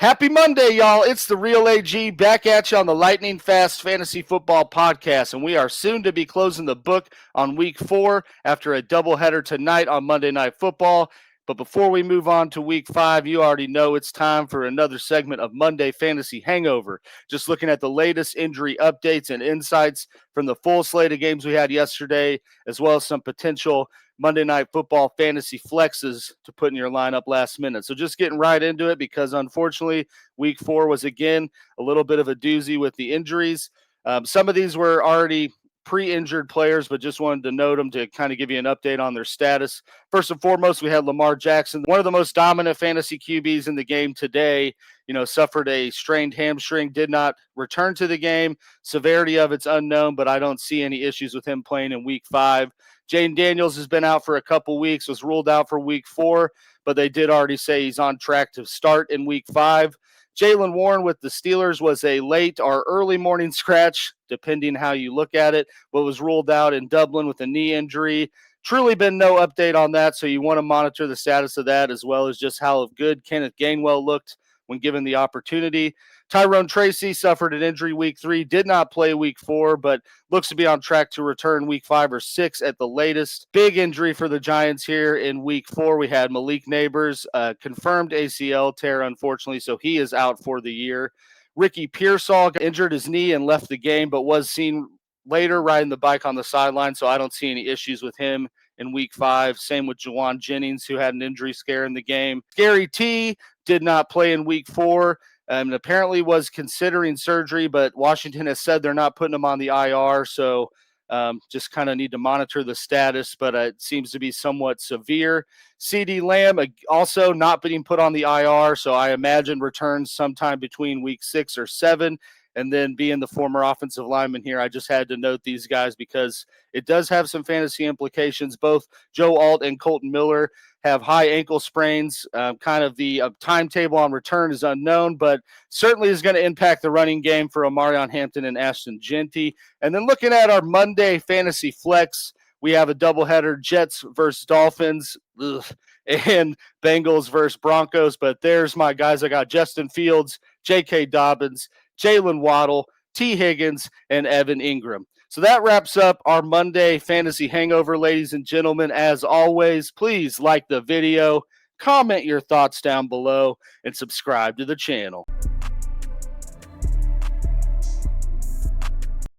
Happy Monday, y'all. It's the Real AG back at you on the Lightning Fast Fantasy Football Podcast, and we are soon to be closing the book on Week 4 after a doubleheader tonight on Monday Night Football. But before we move on to Week 5, you already know it's time for another segment of Monday Fantasy Hangover. Just looking at the latest injury updates and insights from the full slate of games we had yesterday, as well as some potential Monday Night Football fantasy flexes to put in your lineup last minute. So just getting right into it because unfortunately Week 4 was again a little bit of a doozy with the injuries. Some of these were already pre-injured players, but just wanted to note them to kind of give you an update on their status. First and foremost, we had Lamar Jackson, one of the most dominant fantasy QBs in the game today. Suffered a strained hamstring, did not return to the game. Severity of it's unknown, but I don't see any issues with him playing in Week 5. Jane Daniels has been out for a couple weeks, was ruled out for Week 4, but they did already say he's on track to start in Week 5. Jaylen Warren with the Steelers was a late or early morning scratch, depending how you look at it, but was ruled out in Dublin with a knee injury. Truly been no update on that, so you want to monitor the status of that as well as just how good Kenneth Gainwell looked when given the opportunity. Tyrone Tracy suffered an injury Week 3, did not play Week 4, but looks to be on track to return Week 5 or 6 at the latest. Big injury for the Giants here in Week 4. We had Malik Neighbors, confirmed ACL tear, unfortunately, so he is out for the year. Ricky Pearsall injured his knee and left the game, but was seen later riding the bike on the sideline, so I don't see any issues with him in Week 5. Same with Juwan Jennings, who had an injury scare in the game. Gary T did not play in Week 4. And apparently was considering surgery, but Washington has said they're not putting him on the IR, so just kind of need to monitor the status, but it seems to be somewhat severe. CeeDee Lamb also not being put on the IR, so I imagine returns sometime between Week 6 or 7. And then being the former offensive lineman here, I just had to note these guys because it does have some fantasy implications. Both Joe Alt and Colton Miller have high ankle sprains. Kind of the timetable on return is unknown, but certainly is going to impact the running game for Omarion Hampton and Ashton Genty. And then looking at our Monday fantasy flex, we have a doubleheader, Jets versus Dolphins, and Bengals versus Broncos. But there's my guys. I got Justin Fields, J.K. Dobbins, Jalen Waddle, T. Higgins, and Evan Ingram. So that wraps up our Monday Fantasy Hangover, ladies and gentlemen. As always, please like the video, comment your thoughts down below, and subscribe to the channel.